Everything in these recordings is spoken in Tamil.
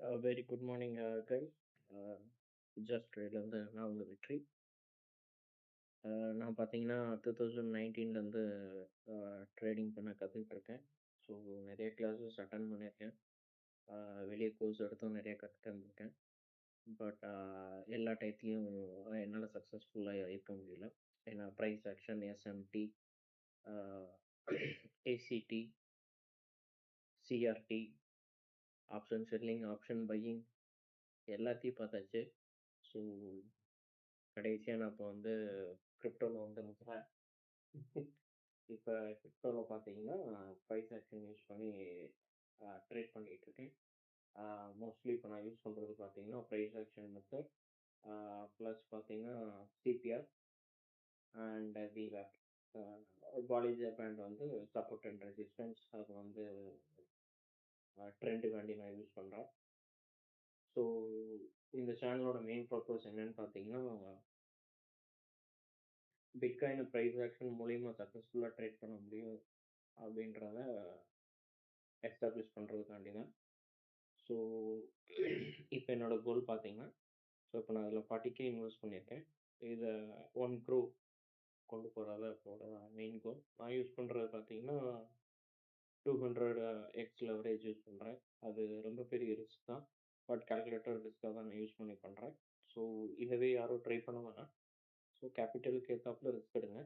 Very good morning, guys. Uh, Just ட்ரேட்லேருந்து நான் உங்கள் வெற்றி. நான் பார்த்தீங்கன்னா 2019லேருந்து ட்ரேடிங் பண்ண கற்றுக்கிட்டுருக்கேன். ஸோ நிறைய கிளாஸஸ் அட்டன் பண்ணியிருக்கேன். வெளியே கோர்ஸ் எடுத்தும் நிறைய கற்றுருக்கேன். பட் எல்லா டயத்துலையும் என்னால் சக்ஸஸ்ஃபுல்லாக இருக்க முடியல. ஏன்னா price action, SMT, ACD, CRT, option selling, option buying எல்லாத்தையும் பார்த்தாச்சு. ஸோ கடைசியாக நான் இப்போ வந்து கிரிப்டோவில் வந்து நிற்கிறேன். இப்போ கிரிப்டோவில் பார்த்தீங்கன்னா ப்ரைஸ் ஆக்ஷன் யூஸ் பண்ணி ட்ரேட் பண்ணிகிட்டு இருக்கேன். மோஸ்ட்லி இப்போ நான் யூஸ் பண்ணுறது பார்த்தீங்கன்னா ப்ரைஸ் ஆக்ஷன் மெத்தட், ப்ளஸ் பார்த்தீங்கன்னா சிபிஆர் அண்ட் விவேப். பாலிஜர் பேண்ட் வந்து சப்போர்ட் அண்ட் ரெசிஸ்டன்ஸ், அது வந்து ட்ரெண்டு வேண்டி நான் யூஸ் பண்ணுறேன். ஸோ இந்த சேனலோட மெயின் பர்பஸ் என்னன்னு பார்த்தீங்கன்னா பிட்காயின் ப்ரைஸ் ஆக்ஷன் மூலிமா சக்ஸஸ்ஃபுல்லாக ட்ரேட் பண்ண முடியும் அப்படின்றத எஸ்டாப்ளிஷ் பண்ணுறதுக்காண்டி தான். ஸோ இப்போ என்னோடய கோல் பார்த்தீங்கன்னா, ஸோ இப்போ நான் அதில் 40K இன்வெஸ்ட் பண்ணியிருக்கேன். இதை 1 crore கொண்டு போகிறதா இப்போட மெயின் கோல். நான் யூஸ் பண்ணுறது பார்த்தீங்கன்னா 200x லெவரேஜ் யூஸ் பண்ணுறேன். அது ரொம்ப பெரிய ரிஸ்க் தான், பட் கால்குலேட்டர் ரிஸ்க்காக தான் நான் யூஸ் பண்ணி பண்ணுறேன். ஸோ இதவே யாரும் ட்ரை பண்ண வேணாம். ஸோ கேபிட்டலுக்கு ஏற்றாப்புல ரிஸ்க் எடுங்க.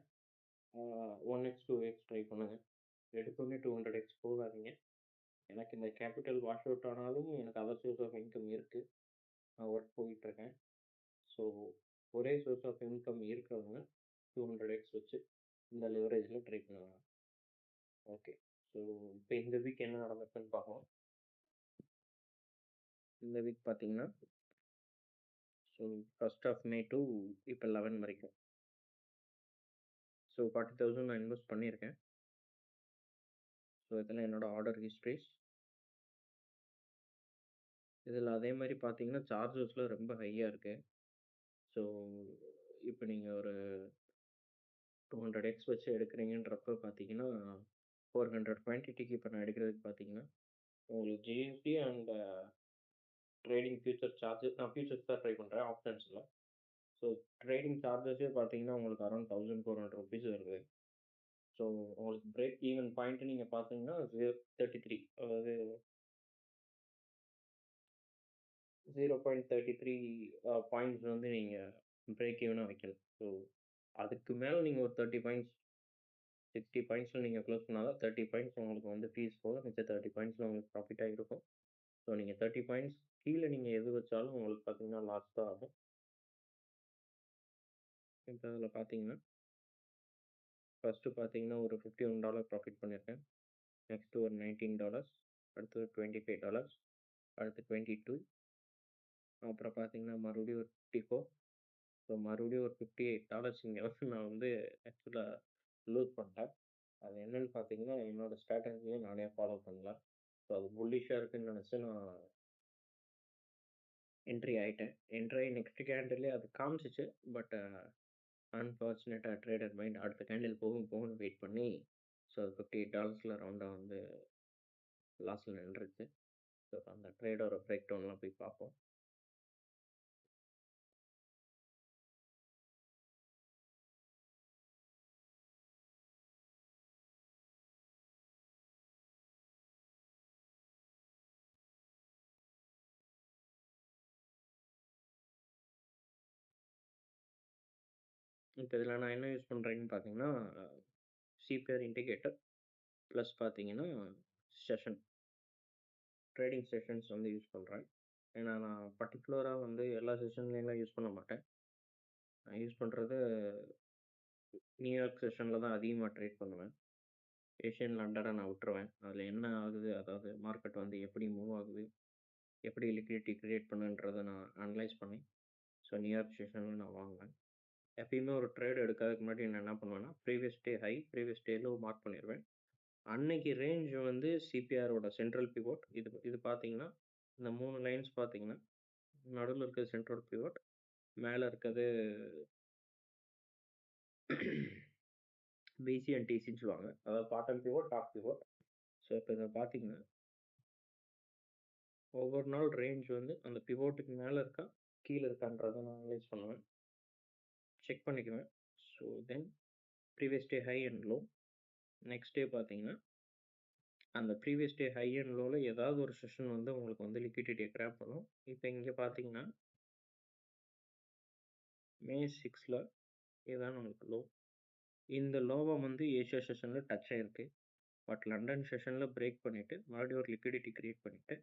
1x 2x ட்ரை பண்ணுங்கள். எடுத்தோடனே 200x போகாதீங்க. எனக்கு இந்த கேபிட்டல் வாஷ் அவுட் ஆனாலும் எனக்கு அதர் சோர்ஸ் ஆஃப் இன்கம் இருக்குது. நான் ஒர்க் போயிட்டுருக்கேன். ஸோ ஒரே சோர்ஸ் ஆஃப் இன்கம் இருக்கிறவங்க 200x வச்சு இந்த லெவரேஜில் ட்ரை பண்ணுவாங்க. ஓகே, ஸோ இப்போ இந்த வீக் என்ன நடந்திருக்குன்னு பார்ப்போம். இந்த வீக் பார்த்தீங்கன்னா, so 1st of May to இப்போ 11 வரைக்கும். ஸோ 40,000 நான் இன்வெஸ்ட் பண்ணியிருக்கேன். ஸோ இதில் என்னோடய ஆர்டர் ஹிஸ்ட்ரிஸ். இதில் அதே மாதிரி பார்த்தீங்கன்னா சார்ஜஸில் ரொம்ப ஹையாக இருக்குது. ஸோ இப்போ நீங்கள் ஒரு 200x வச்சு எடுக்கிறீங்கன்றப்ப பார்த்தீங்கன்னா 400 குவான்டிட்டிக்கு இப்போ நான் எடுக்கிறதுக்கு பார்த்தீங்கன்னா உங்களுக்கு GST and trading future charges, நான் ஃபியூச்சர்ஸ் தான் ட்ரை பண்ணுறேன் ஆப்ஷன்ஸில். ஸோ ட்ரேடிங் சார்ஜஸே பார்த்தீங்கன்னா உங்களுக்கு அரௌண்ட் 1400 rupees வருது. ஸோ உங்களுக்கு பிரேக் ஈவன் பாயிண்ட்டு நீங்கள் பார்த்தீங்கன்னா 0.33, அதாவது 0.33 பாயிண்ட்ஸ் வந்து நீங்கள் பிரேக் ஈவனாக வைக்கலாம். ஸோ அதுக்கு மேலே நீங்கள் ஒரு 30 பாயிண்ட்ஸ் 60 பாயிண்ட்ஸில் நீங்கள் க்ளோஸ் பண்ணால் தான் 30 பாயிண்ட்ஸ் உங்களுக்கு வந்து ஃபீஸ் போக, மிச்ச 30 பாயிண்ட்ஸில் உங்களுக்கு ப்ராஃபிட்டாக இருக்கும். ஸோ நீங்கள் 30 பாயிண்ட்ஸ் கீழே நீங்கள் எது வச்சாலும் உங்களுக்கு பார்த்தீங்கன்னா லாஸ் தான் ஆகும். இப்போ அதில் பார்த்தீங்கன்னா ஃபஸ்ட்டு பார்த்தீங்கன்னா ஒரு $51 ப்ராஃபிட் பண்ணியிருக்கேன். நெக்ஸ்ட்டு ஒரு $19, அடுத்து $25, அடுத்து 22, அப்புறம் பார்த்தீங்கன்னா மறுபடியும் ஒரு 54. ஸோ மறுபடியும் ஒரு $58 இங்கே வந்து நான் வந்து ஆக்சுவலாக லூஸ் பண்ணிட்டேன். அது என்னென்னு பார்த்தீங்கன்னா என்னோடய ஸ்ட்ராட்டஜியை நானே ஃபாலோ பண்ணல. ஸோ அது புல்லிஷாக இருக்குதுன்னு நினச்சி நான் என்ட்ரி ஆகிட்டேன். என்ட்ரி ஆகி நெக்ஸ்ட் கேண்டிலே அது காமிச்சிச்சு. பட் அன்ஃபார்ச்சுனேட்டாக ட்ரேடர் மைண்ட் அடுத்த கேண்டில் போகும்னு வெயிட் பண்ணி, ஸோ அது $58 ரவுண்டாக வந்து லாஸில் நின்றுச்சு. ஸோ அந்த ட்ரேடோட பிரேக் டவுன்லாம் போய் பார்ப்போம். இப்போ இதில் நான் என்ன யூஸ் பண்ணுறேன்னு பார்த்தீங்கன்னா சிபிஆர் இண்டிகேட்டர் ப்ளஸ் பார்த்தீங்கன்னா செஷன், ட்ரேடிங் செஷன்ஸ் வந்து யூஸ் பண்ணுறேன். ஏன்னா நான் பர்டிகுலராக வந்து எல்லா செஷன்லேயும்லாம் யூஸ் பண்ண மாட்டேன். நான் யூஸ் பண்ணுறது நியூயார்க் செஷனில் தான் அதிகமாக ட்ரேட் பண்ணுவேன். ஏஷியன் லண்டனை நான் விட்டுருவேன். அதில் என்ன ஆகுது, அதாவது மார்க்கெட் வந்து எப்படி மூவ் ஆகுது, எப்படி லிக்விடிட்டி க்ரியேட் பண்ணுன்றதை நான் அனலைஸ் பண்ணி ஸோ நியூயார்க் செஷனில் நான் வாங்குவேன். எப்பயுமே ஒரு ட்ரேட் எடுக்கிறதுக்கு முன்னாடி நான் என்ன பண்ணுவேன்னா previous day high, previous day low mark பண்ணிடுவேன். அன்னைக்கு ரேஞ்ச் வந்து சிபிஆரோட சென்ட்ரல் பிவோட். இது பார்த்தீங்கன்னா இந்த 3 லைன்ஸ் பார்த்தீங்கன்னா நடுவில் இருக்கிறது சென்ட்ரல் பிவோட், மேலே இருக்கிறது பிசி அண்ட் டிசின்னு சொல்லுவாங்க, அதாவது bottom pivot, top pivot. So இப்போ இதை பார்த்தீங்கன்னா ஒவ்வொரு நாள் ரேஞ்ச் வந்து அந்த பிவோட்டுக்கு மேல இருக்கா, கீழ இருக்கான்றத நான் அனலைஸ் பண்ணுவேன். செக் பண்ணிக்குவேன். So then previous day high and low. Next day பார்த்தீங்கன்னா, அந்த ப்ரீவியஸ் டே ஹை அண்ட் லோல ஏதாவது ஒரு செஷன் வந்து உங்களுக்கு வந்து லிக்விடிட்டிய கிராப் பண்ணும். இப்ப இங்க பார்த்தீங்கன்னா, மே 6ல இதுதான் நம்மளுக்கு லோ. இந்த லோவ வந்து ஏசியா செஷன்ல டச் ஆயிருக்கு. பட் லண்டன் செஷன்ல பிரேக் பண்ணிட்டு, மறுபடியும் ஒரு லிக்விடிட்டி கிரியேட் பண்ணிட்டு,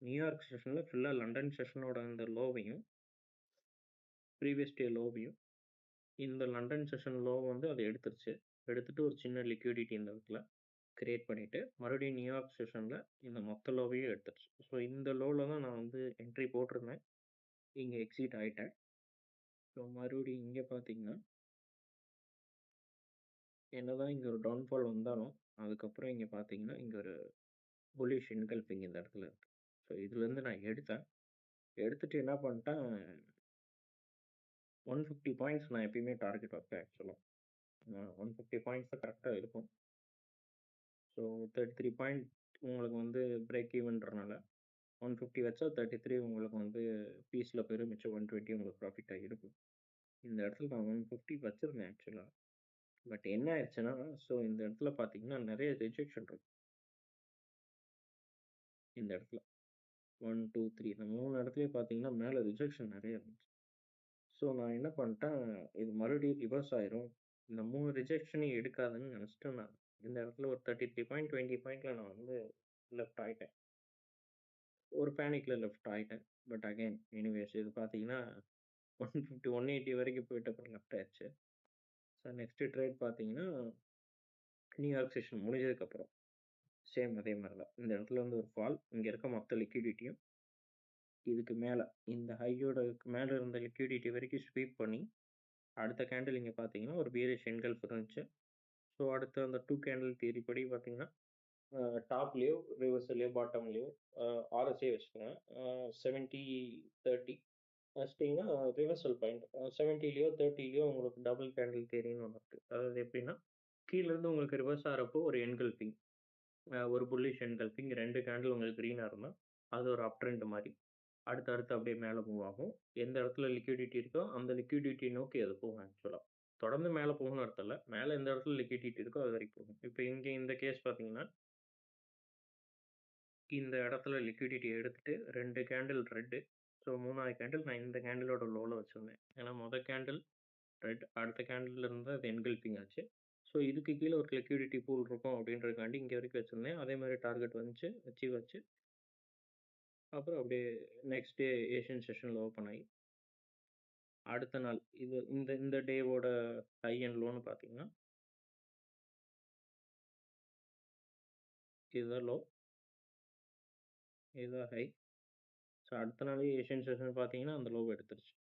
நியூயார்க் செஷன்ல ஃபுல்லா லண்டன் செஷனோட அந்த லோவையும், ப்ரீவியஸ் டே லோவையும், இந்த லண்டன் செஷன் லோ வந்து அத எடுத்துருச்சு. எடுத்துட்டு ஒரு சின்ன லிக்விடிட்டி இந்த இடத்துல கிரியேட் பண்ணிட்டு, மறுபடியும் நியூயார்க் செஷன்ல இந்த மொத்த லோவையும் எடுத்துருச்சு. ஸோ இந்த லோல தான் நான் வந்து என்ட்ரி போட்டிருந்தேன். இங்க எக்ஸிட் ஆயிட்டேன். ஸோ மறுபடியும் இங்க பார்த்தீங்கன்னா, என்னதான் இங்க ஒரு டவுன்ஃபால் வந்தாலும், அதுக்கப்புறம் இங்க பார்த்தீங்கன்னா, இங்க ஒரு புல்லிஷ் என்கல்ஃபிங் இந்த இடத்துல இருக்கு. ஸோ இதுலேருந்து நான் எடுத்தேன். எடுத்துட்டு என்ன பண்ணிட்டேன், 150 பாயிண்ட்ஸ் நான் எப்பயுமே டார்கெட் வைப்பேன் ஆக்சுவலா. 150 பாயிண்ட்ஸ் தான் கரெக்ட்டா இருக்கும். ஸோ 33 பாயிண்ட் உங்களுக்கு வந்து பிரேக் ஈவன்றனால 150 வச்சா 33 உங்களுக்கு வந்து பீஸ்ல போயிரும். மிச்சம் 120 உங்களுக்கு ப்ராஃபிட்டா இருக்கும். இந்த இடத்துல நான் 150 வச்சிருந்தேன் ஆக்சுவலா. பட் என்ன ஆயிடுச்சுன்னா, ஸோ இந்த இடத்துல பார்த்தீங்கன்னா, நெறைய ரிஜெக்ஷன் இருக்கு. இந்த இடத்துல 1, 2, 3 இந்த 3 இடத்துலயும் பார்த்தீங்கன்னா, மேல ரிஜெக்ஷன் நெறைய இருந்துச்சு. ஸோ நான் என்ன பண்ணிட்டேன், இது மறுபடியும் ரிவர்ஸ் ஆயிரும். இந்த 3 ரிஜெக்ஷனையும் எடுக்காதுன்னு நினச்சுட்டு நான் இந்த இடத்துல ஒரு 33 பாயிண்ட் 20 பாயிண்ட்ல நான் வந்து லெஃப்ட் ஆயிட்டேன். ஒரு பேனிக்ல லெஃப்ட் ஆயிட்டேன். பட் அகைன் எனிவேஸ் இது பார்த்தீங்கன்னா 150, 180 வரைக்கும் போயிட்டு அப்புறம் லெஃப்ட் ஆயிருச்சு. ஸோ நெக்ஸ்ட் ட்ரேட் பார்த்தீங்கன்னா, நியூயார்க் செஷன் முடிஞ்சதுக்கப்புறம் சேம் அதே மாரி தான். இந்த இடத்துல வந்து ஒரு ஃபால். இங்க இருக்க மொத்த லிக்விடிட்டியும் இதுக்கு மேல இந்த ஹையோட மேல இருந்த லிக்விடிட்டி வரைக்கும் ஸ்வீப் பண்ணி, அடுத்த கேண்டில் இங்க பார்த்தீங்கன்னா, ஒரு பியரிஷ் என்கல்ஃப் இருந்துச்சு. ஸோ அடுத்து அந்த 2 கேண்டில் தியரி படி பார்த்தீங்கன்னா, டாப்லயோ, ரிவர்சல்லயோ, பாட்டம்லயோ ஆர்எஸ்ஐ வச்சுக்கோங்க. 70, 30 வச்சிட்டீங்கன்னா ரிவர்சல் பாயிண்ட். 70லயோ, 30லயோ உங்களுக்கு டபுள் கேண்டில் தியரின்னு ஒண்ணு இருக்கு. அதாவது எப்படின்னா, கீழ இருந்து உங்களுக்கு ரிவர்ஸ் ஆறப்போ ஒரு என்கல்ஃபிங், ஒரு புல்லிஷ் என்கல்ஃபிங் 2 கேண்டில் உங்களுக்கு கிரீனா இருந்தா, அது ஒரு அப் ட்ரெண்ட் மாரி. அடுத்து அடுத்து அப்படியே மேல மூவ் ஆகும். எந்த இடத்துல லிக்விடிட்டி இருக்கோ, அந்த லிக்விடிட்டிய நோக்கி அது போகும் ஆக்சுவலா. தொடர்ந்து மேல போகும்னு அர்த்தம் இல்ல. மேல எந்த இடத்துல லிக்விடிட்டி இருக்கோ அது வரைக்கும் போகும். இப்ப இங்க இந்த கேஸ் பார்த்தீங்கன்னா, இந்த இடத்துல லிக்விடிட்டி எடுத்துட்டு 2 கேண்டில் ரெட். ஸோ 3வது கேண்டில் நான் இந்த கேண்டிலோட லோல வச்சிருந்தேன். ஏன்னா கேண்டில் ரெட். அடுத்த கேண்டில்ல இருந்து அது என்கல்ஃபிங் ஆச்சு. ஸோ இதுக்கு கீழ ஒரு லிக்விடிட்டி பூல் இருக்கும் அப்படின்றதுக்காண்டி இங்க வரைக்கும் வச்சிருந்தேன். அதே மாரி டார்கெட் வந்துச்சு. அச்சீவ் ஆச்சு. அப்புறம் அப்படியே நெக்ஸ்ட் டே ஏஷியன் செஷன்ல ஓப்பன் ஆயி, அடுத்த நாள் இது இந்த இந்த டேவோட ஹை அண்ட் லோன்னு பார்த்தீங்கன்னா, இதுதான் லோ, இதுதான் ஹை. ஸோ அடுத்த நாளே ஏஷியன் செஷன் பார்த்தீங்கன்னா, அந்த லோவ எடுத்துருச்சு.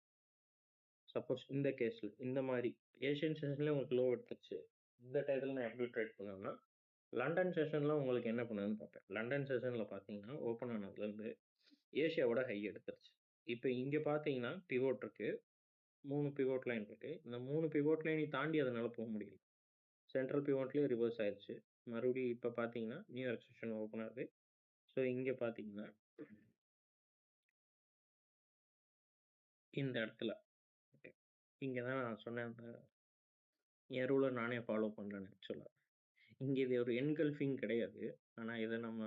சப்போஸ் இந்த கேஸ்ல இந்த மாரி ஏஷியன் செஷன்ல உங்களுக்கு லோ எடுத்துருச்சு. இந்த டயத்துல நான் எப்படி ட்ரேட் பண்ணுவேன்னா, லண்டன் செஷன்ல உங்களுக்கு என்ன பண்ணுதுன்னு பார்ப்பேன். லண்டன் செஷன்ல பார்த்தீங்கன்னா, ஓப்பன் ஆனதுலேருந்து ஏசியாவோட ஹை எடுத்துருச்சு. இப்ப இங்க பார்த்தீங்கன்னா, பிவோட் இருக்கு. 3 பிவோட் லைன் இருக்கு. இந்த 3 பிவோட் லைனையும் தாண்டி அதனால போ முடியல. சென்ட்ரல் பிவோட்லயும் ரிவர்ஸ் ஆயிருச்சு. மறுபடியும் இப்ப பார்த்தீங்கன்னா, நியூயார்க் செஷன் ஓப்பன் ஆகுது. ஸோ இங்க பார்த்தீங்கன்னா, இந்த இடத்துல ஓகே. இங்க தான் நான் சொன்னேன் அந்த என் ரூல நானே ஃபாலோ பண்றேன்னு ஆக்சுவலா. இங்க இது ஒரு என்கல்ஃபிங் கிடையாது. ஆனா இத நம்ம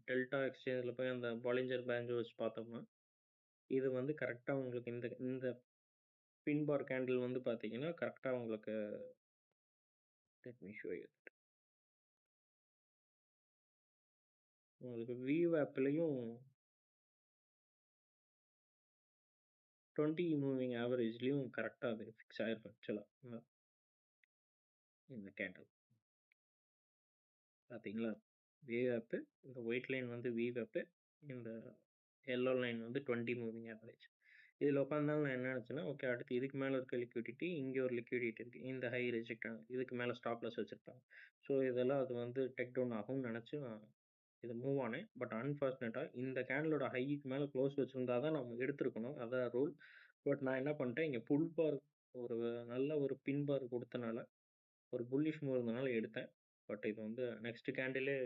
டெல்டா எக்ஸ்சேஞ்ச்ல போய் அந்த பாலிஞ்சர் பேண்ட வச்சு பார்த்தோம்னா, இது வந்து கரெக்ட்டா உங்களுக்கு இந்த இந்த பின் பார் கேண்டில் வந்து பார்த்தீங்கன்னா, கரெக்ட்டா உங்களுக்கு லெட் மீ ஷோ யூ. உங்களுக்கு VWAPலயும் 20 மூவிங் ஆவரேஜ்லயும் கரெக்ட்டா அது ஃபிக்ஸ் ஆயிருக்கும் ஆக்சுவலா. இந்த கேண்டில் பார்த்தீங்களா? VWAP இந்த ஒயிட் லைன் வந்து VWAP, இந்த எல்லோ லைன் வந்து 20 மூவிங் ஆவரேஜ். இதில உட்காந்தனால நான் என்ன நினச்சேன்னா, ஓகே அடுத்து இதுக்கு மேல இருக்க லிக்விடிட்டி, இங்க ஒரு லிக்விடிட்டி இருக்கு. இந்த ஹை ரிஜெக்ட் ஆனது. இதுக்கு மேல ஸ்டாப் லாஸ் வச்சிருப்பாங்க. ஸோ இதெல்லாம் அது வந்து டேக் டவுன் ஆகும்னு நினச்சு நான் இது மூவ் ஆனேன். பட் அன்ஃபார்ச்சுனேட்டா இந்த கேண்டிலோட ஹைக்கு மேல க்ளோஸ் வச்சிருந்தா தான் நம்ம எடுத்திருக்கணும். அதான் ரூல். பட் நான் என்ன பண்ணிட்டேன், இங்க புல் பார் ஒரு நல்ல ஒரு பின் பார் குடுத்தனால, ஒரு புல்லிஷ் மூவ் இருந்தனால எடுத்தேன். பட் இது வந்து நெக்ஸ்ட் கேண்டிலே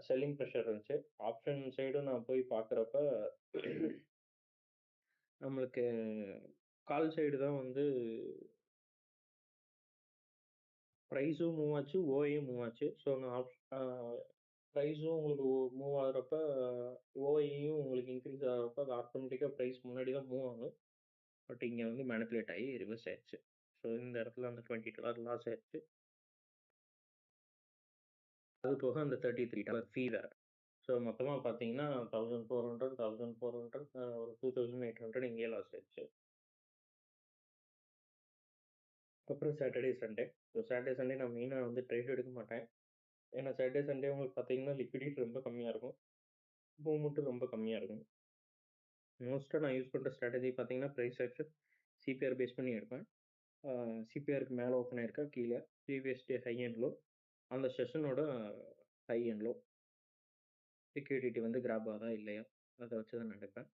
செல்லிங் ப்ரெஷர் இருந்துச்சு. ஆப்ஷன் சைடும் நான் போய் பார்க்குறப்ப, நம்மளுக்கு கால் சைடு தான் வந்து ப்ரைஸும் மூவ் ஆச்சு, ஓஏயும் மூவ் ஆச்சு. ஸோ நான் ப்ரைஸும் உங்களுக்கு மூவ் ஆகுறப்ப, ஓஐயும் உங்களுக்கு இன்க்ரீஸ் ஆகுறப்ப, அது ஆட்டோமேட்டிக்கா ப்ரைஸ் முன்னாடி தான் மூவ் ஆகும். பட் இங்க வந்து மேனிபுலேட் ஆகி ரிவர்ஸ் ஆயிருச்சு. ஸோ இந்த இடத்துல அந்த $20 லாஸ் ஆயிருச்சு. அது போக அந்த $33 ஃபீ வேற. ஸோ மொத்தமா பார்த்தீங்கன்னா 1400, 1400 ஒரு 2800 இங்கேயே லாஸ் ஆயிருச்சு. அப்புறம் Saturday, Sunday. So Saturday, Sunday நான் மெயினா வந்து ட்ரேட் எடுக்க மாட்டேன். ஏன்னா சாட்டர்டே, சண்டே உங்களுக்கு பார்த்தீங்கன்னா லிக்விடிட்டி ரொம்ப கம்மியா இருக்கும். மூவ்மெண்ட்டும் ரொம்ப கம்மியா இருக்கும். மோஸ்ட்டாக நான் யூஸ் பண்ணுற ஸ்ட்ராட்டஜி பார்த்தீங்கன்னா ப்ரைஸ் ஆக்ஷன், சிபிஆர் பேஸ் பண்ணி எடுப்பேன். சிபிஆருக்கு மேலே ஓப்பன் ஆயிருக்கா, கீழே previous day high and low, அந்த செஷனோட ஹை அண்ட் லோ, லிக்விடிட்டி வந்து கிராப் ஆகுதா இல்லையா, அதை வச்சு தான் நான் எடுப்பேன்.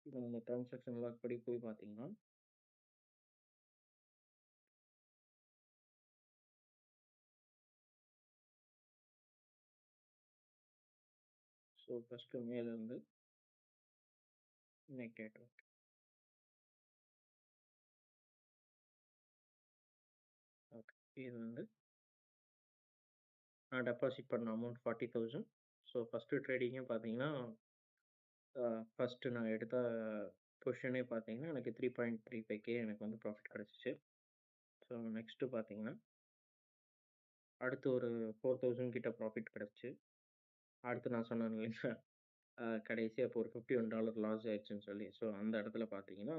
இப்போ நம்ம ட்ரான்சாக்ஷன் லாக் படி போய் பார்த்தீங்கன்னா, ஸோ ஃபஸ்ட்டு மேலேருந்து நெகேட் ஓகே. ஓகே, இது வந்து நான் டெபாசிட் பண்ண அமௌண்ட் 40,000. ஸோ ஃபஸ்ட்டு ட்ரேடிங்கே பார்த்தீங்கன்னா, ஃபஸ்ட்டு நான் எடுத்த பொசிஷனே பார்த்தீங்கன்னா எனக்கு 3.35K எனக்கு வந்து ப்ராஃபிட் கிடச்சிச்சு. ஸோ நெக்ஸ்ட்டு பார்த்தீங்கன்னா, அடுத்து ஒரு 4,000 கிட்ட ப்ராஃபிட் கிடச்சிச்சு. அடுத்து நான் சொன்னேன் இல்லைங்களா, கடைசியா இப்போ ஒரு $51 லாஸ் ஆயிடுச்சுன்னு சொல்லி. ஸோ அந்த இடத்துல பார்த்தீங்கன்னா,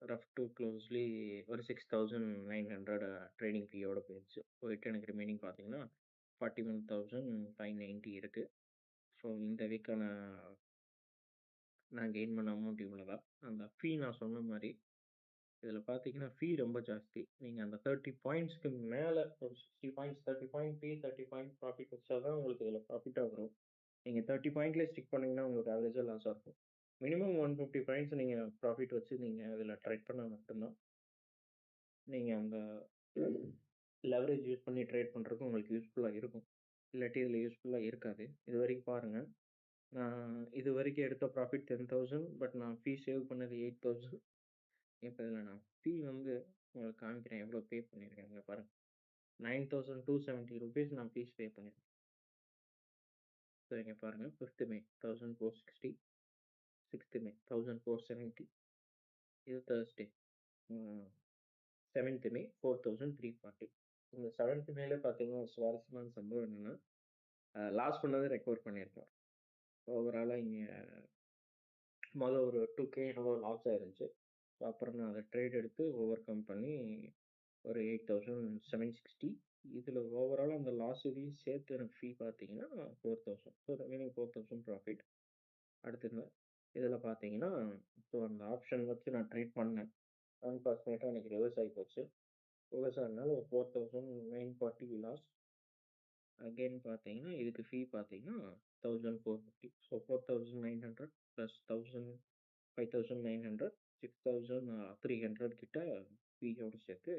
ரஃப் டூ க்ளோஸ்லி ஒரு 6,900 ட்ரேடிங் ஃபீயோட போயிடுச்சு. போயிட்டு எனக்கு ரிமைனிங் பார்த்தீங்கன்னா 41,590 இருக்கு. ஸோ இந்த வீக்கான நான் கெயின் பண்ண அமௌண்ட் இவ்வளோ தான். அந்த ஃபீ நான் சொன்ன மாதிரி இதில் பார்த்தீங்கன்னா ஃபீ ரொம்ப ஜாஸ்தி. நீங்கள் அந்த 30 பாயிண்ட்ஸ்க்கு மேலே ஒரு 60 பாயிண்ட்ஸ், 30 பாயிண்ட் ஃபீ, 30 பாயிண்ட் ப்ராஃபிட் வச்சா தான் உங்களுக்கு இதில் ப்ராஃபிட்டாக வரும். நீங்கள் 30 பாயிண்ட்லேயே ஸ்டிக் பண்ணிங்கன்னா உங்களுக்கு ஆவரேஜாக லாஸாக இருக்கும். மினிமம் 150 பாயிண்ட்ஸ் நீங்கள் ப்ராஃபிட் வச்சு நீங்கள் இதில் ட்ரேட் பண்ணால் மட்டும்தான் நீங்கள் அந்த லெவரேஜ் யூஸ் பண்ணி ட்ரேட் பண்ணுறதுக்கு உங்களுக்கு யூஸ்ஃபுல்லாக இருக்கும். இல்லாட்டி இதில் யூஸ்ஃபுல்லாக இருக்காது. இது வரைக்கும் பாருங்கள், நான் இது வரைக்கும் எடுத்த ப்ராஃபிட் 10,000, பட் நான் ஃபீ சேவ் பண்ணது 8,000. இப்போ இதில் நான் ஃபீ வந்து உங்களுக்கு காமிக்கிறேன் எவ்வளோ பே பண்ணியிருக்கேன். இங்கே பாருங்கள், 9,270 rupees நான் ஃபீஸ் பே பண்ணியிருக்கேன். ஸோ இங்கே பாருங்கள், 5th May 1,460, 6th May 1,470, இது Thursday 7th May 4,340. இந்த 7th Mayல பார்த்தீங்கன்னா சுவாரஸ்யமான சம்பவம் என்னென்னா, லாஸ் பண்ணதை ரெக்கவர் பண்ணியிருக்கேன். ஓவராலாக இங்கே ஒரு 2K என்னவோ லாஸ் ஆயிருந்துச்சு. அப்புறம் நான் அதை ட்ரேட் எடுத்து ஓவர் கம் பண்ணி ஒரு 8,760. இதில் ஓவராலாக அந்த லாஸ் இதையும் சேர்த்து எனக்கு ஃபீ பார்த்தீங்கன்னா 4,000. So remaining 4,000 profit. அடுத்தது இதில் பார்த்தீங்கன்னா, ஸோ அந்த ஆப்ஷன் வச்சு நான் ட்ரேட் பண்ணேன். அன்ஃபார்ச்சுனேட்டாக எனக்கு ரிவர்ஸ் ஆகி போச்சு. ரிவர்ஸ் ஆனதுனால ஒரு 4,940 லாஸ். அகெயின் பார்த்தீங்கன்னா இதுக்கு ஃபீ பார்த்தீங்கன்னா 1,450. ஸோ 4,900 ப்ளஸ் 5,900, 6,300 கிட்ட ஃபீயோடு சேர்த்து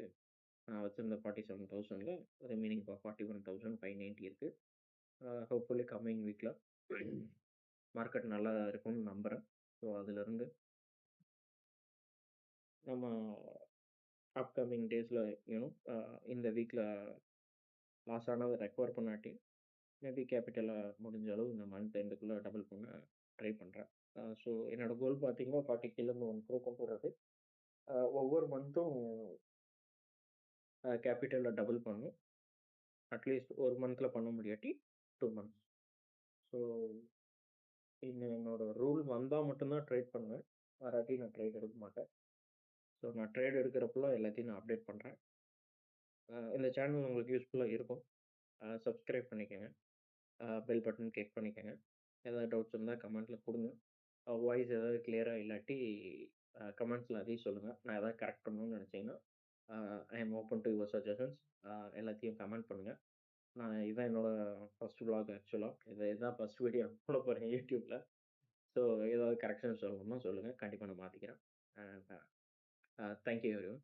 நான் வச்சுருந்த 47,000ல் ரிமைனிங் 41,590 இருக்குது. ஹோப்ஃபுல்லி கம்மிங் வீக்கில் மார்க்கெட் நல்லா இருக்கும்னு நம்புகிறேன். ஸோ அதிலிருந்து நம்ம அப்கமிங் டேஸில் இந்த வீக்கில் லாஸ் ஆனதை ரெக்கவர் பண்ணாட்டி மேபி கேபிட்டலை முடிஞ்ச அளவு இந்த மந்த் எண்டுக்குள்ளே டபுள் பண்ண ட்ரை பண்ணுறேன். ஸோ என்னோடய கோல் பார்த்தீங்கன்னா 40Kலேருந்து 1 crore கொண்டு வர்றது. ஒவ்வொரு மந்த்தும் கேபிட்டலில் டபுள் பண்ணும். அட்லீஸ்ட் ஒரு மந்தில் பண்ண முடியாட்டி 2 months. ஸோ என்னோட ரூல் வந்தால் மட்டும்தான் ட்ரேட் பண்ணுவேன், வராட்டி நான் ட்ரேட் எடுக்க மாட்டேன். ஸோ நான் ட்ரேட் எடுக்கிறப்பெல்லாம் எல்லாத்தையும் நான் அப்டேட் பண்ணுறேன். இந்த சேனல் உங்களுக்கு யூஸ்ஃபுல்லாக இருக்கும். சப்ஸ்கிரைப் பண்ணிக்கோங்க, பெல் பட்டன் கிளிக் பண்ணிக்கோங்க. ஏதாவது டவுட்ஸ் இருந்தால் கமெண்ட்டில் கொடுங்க. வாய்ஸ் ஏதாவது கிளியராக இல்லாட்டி கமெண்ட்ஸில் அதையும் சொல்லுங்கள். நான் எதாவது கரெக்ட் பண்ணணும்னு நினச்சிங்கன்னா I am open to your suggestions. எல்லாத்தையும் கமெண்ட் பண்ணுங்கள். நான் இதுதான் என்னோடய ஃபஸ்ட் vlog ஆக்சுவலாக. இதுதான் ஃபஸ்ட் வீடியோ போட போகிறேன் யூடியூப்பில். ஸோ ஏதாவது கரெக்ஷன் சொல்லணும்னா சொல்லுங்கள், கண்டிப்பாக நான் மாற்றிக்கிறேன். Thank you everyone.